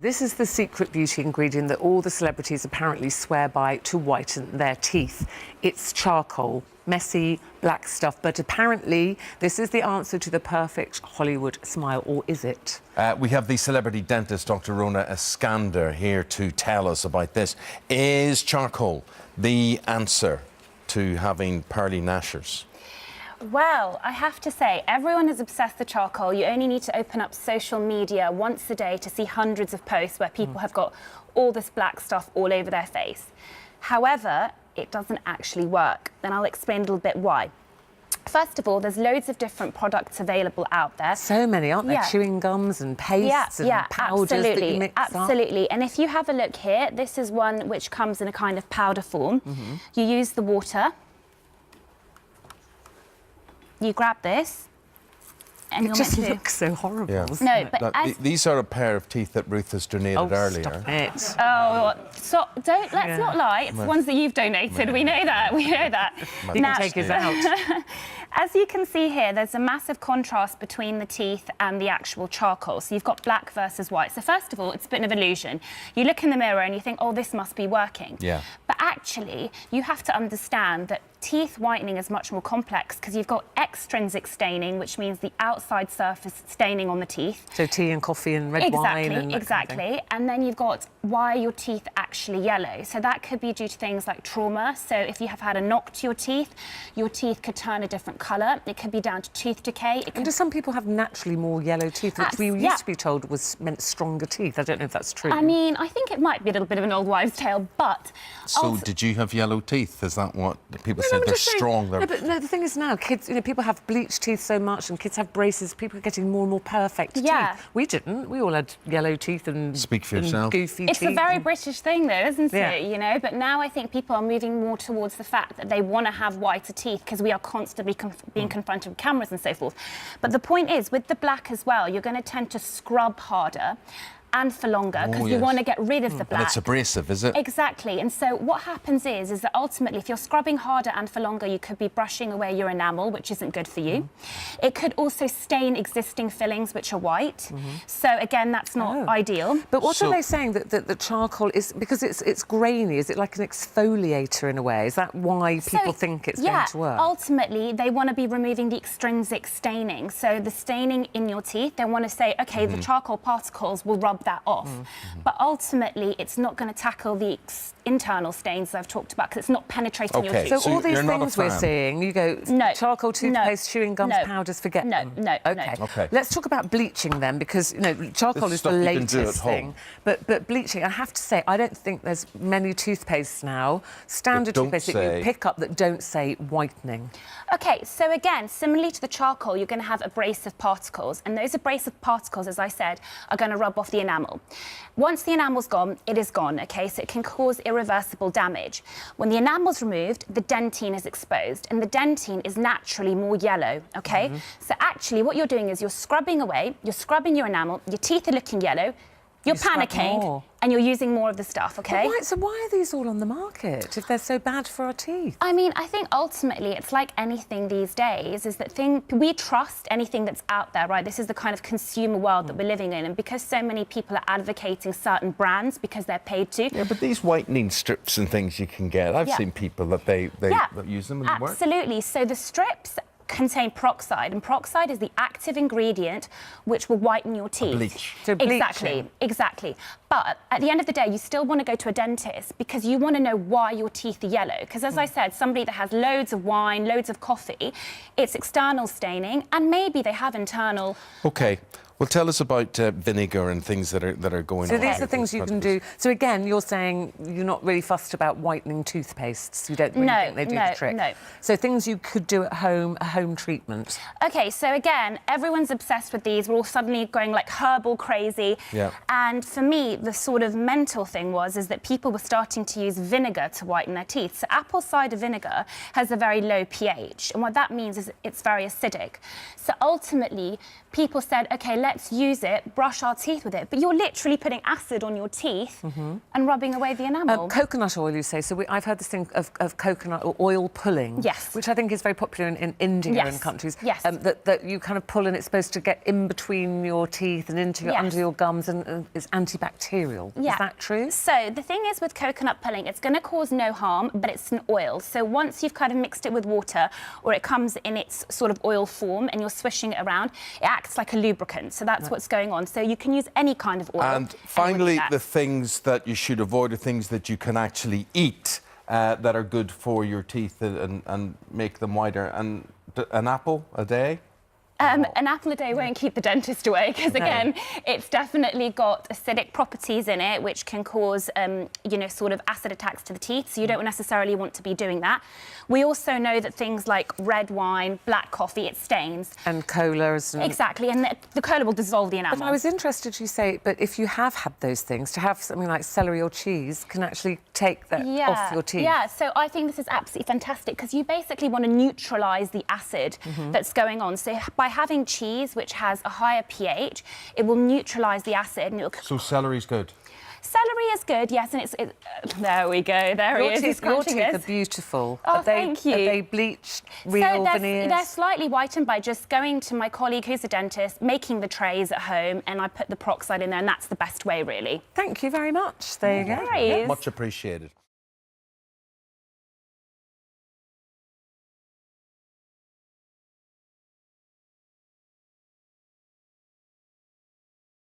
This is the secret beauty ingredient that all the celebrities apparently swear by to whiten their teeth. It's charcoal, messy, black stuff, but apparently this is the answer to the perfect Hollywood smile, or is it? We have the celebrity dentist, Dr. Rhona Eskander, here to tell us about this. Is charcoal the answer to having pearly gnashers? Well, I have to say, everyone is obsessed with charcoal. You only need to open up social media once a day to see hundreds of posts where people have got all this black stuff all over their face. However, it doesn't actually work. And I'll explain a little bit why. First of all, there's loads of different products available out there. So many, aren't there? Yeah. Chewing gums and pastes and powders that you mix up. Absolutely. And if you have a look here, this is one which comes in a kind of powder form. You use the water. You grab this, and it just looks so horrible. Yeah. No, but these are a pair of teeth that Ruth has donated earlier. Stop it. Oh, so let's not lie. It's the ones that you've donated. We know that. We know that. You can take us out. As you can see here, there's a massive contrast between the teeth and the actual charcoal. So you've got black versus white. So first of all, it's a bit of an illusion. You look in the mirror and you think, oh, this must be working. Yeah. But actually, you have to understand that teeth whitening is much more complex because you've got extrinsic staining, which means the outside surface staining on the teeth. So tea and coffee and red wine. And exactly. And then you've got why are your teeth actually yellow. So that could be due to things like trauma. So if you have had a knock to your teeth could turn a different colour. It could be down to tooth decay. And do some people have naturally more yellow teeth, which we used to be told meant stronger teeth? I don't know if that's true. I mean, I think it might be a little bit of an old wives' tale, but... So did you have yellow teeth? Is that what people say? They're strong. No, but the thing is now, kids, people have bleached teeth so much and kids have braces. People are getting more and more perfect teeth. We didn't. We all had yellow teeth and Speak for yourself. Goofy teeth. It's a very British thing, though, isn't it? Yeah. You know, but now I think people are moving more towards the fact that they want to have whiter teeth because we are constantly being confronted with cameras and so forth. But the point is, with the black as well, you're going to tend to scrub harder and for longer because you want to get rid of the black. And it's abrasive, is it? Exactly. And so what happens is that ultimately, if you're scrubbing harder and for longer, you could be brushing away your enamel, which isn't good for you. It could also stain existing fillings, which are white. So again, that's not ideal. But what are they saying that the charcoal is, because it's grainy, is it like an exfoliator in a way? Is that why people think it's going to work? Ultimately, they want to be removing the extrinsic staining. So the staining in your teeth, they want to say, OK, the charcoal particles will rub that off. But ultimately, it's not going to tackle the internal stains that I've talked about because it's not penetrating your teeth. So all these things we're seeing, you go charcoal, toothpaste, chewing gums, powders, forget them. No. OK. Let's talk about bleaching then, because charcoal is the latest thing. But bleaching, I have to say, I don't think there's many toothpastes now, standard toothpaste that you pick up that don't say whitening. OK, so again, similarly to the charcoal, you're going to have abrasive particles, and those abrasive particles, as I said, are going to rub off the enamel. Once the enamel's gone, it is gone, OK? So it can cause irreversible damage. When the enamel's removed, the dentine is exposed, and the dentine is naturally more yellow, OK? So actually, what you're doing is you're scrubbing away, you're scrubbing your enamel, your teeth are looking yellow, you're panicking, and you're using more of the stuff, OK? So why are these all on the market if they're so bad for our teeth? I mean, I think ultimately it's like anything these days, is that we trust anything that's out there, right? This is the kind of consumer world that we're living in, and because so many people are advocating certain brands because they're paid to. Yeah, but these whitening strips and things you can get, I've seen people that they use them and they work. Absolutely. So the strips contain peroxide, and peroxide is the active ingredient which will whiten your teeth. Bleach. So Exactly. But at the end of the day, you still want to go to a dentist because you want to know why your teeth are yellow. Because as I said, somebody that has loads of wine, loads of coffee, it's external staining, and maybe they have internal. OK. Well, tell us about vinegar and things that are going on. So these are things you can do. So again, you're saying you're not really fussed about whitening toothpastes. You don't really think they do the trick. No. So things you could do at home, a home treatment. OK, so again, everyone's obsessed with these. We're all suddenly going like herbal crazy. Yeah. And for me, the sort of mental thing is that people were starting to use vinegar to whiten their teeth. So apple cider vinegar has a very low pH, and what that means is it's very acidic. So ultimately, people said, OK, let's use it, brush our teeth with it. But you're literally putting acid on your teeth and rubbing away the enamel. Coconut oil, you say. So I've heard this thing of coconut or oil pulling. Yes. Which I think is very popular in India Yes. and countries. Yes. That you kind of pull and it's supposed to get in between your teeth and into your, Yes. under your gums and it's antibacterial. Yeah. Is that true? So the thing is with coconut pulling, it's going to cause no harm, but it's an oil. So once you've kind of mixed it with water, or it comes in its sort of oil form and you're swishing it around, it acts like a lubricant. So that's what's going on. So you can use any kind of oil. And finally, the things that you should avoid are things that you can actually eat that are good for your teeth and make them whiter. And an apple a day? An apple a day won't keep the dentist away because, again, it's definitely got acidic properties in it which can cause, you know, sort of acid attacks to the teeth, so you don't necessarily want to be doing that. We also know that things like red wine, black coffee, it stains. And colas. And... Exactly, and the cola will dissolve the enamel. But I was interested, you say, but if you have had those things, to have something like celery or cheese can actually take that off your teeth. Yeah, so I think this is absolutely fantastic because you basically want to neutralise the acid that's going on. So by having cheese, which has a higher pH, it will neutralise the acid. And So celery's good? Celery is good, yes, and there we go, there Your he is. teeth, your teeth are beautiful. Oh, thank you. Are they bleached, real veneers? They're slightly whitened by just going to my colleague who's a dentist, making the trays at home, and I put the peroxide in there, and that's the best way, really. Thank you very much. There you go. Nice. Much appreciated.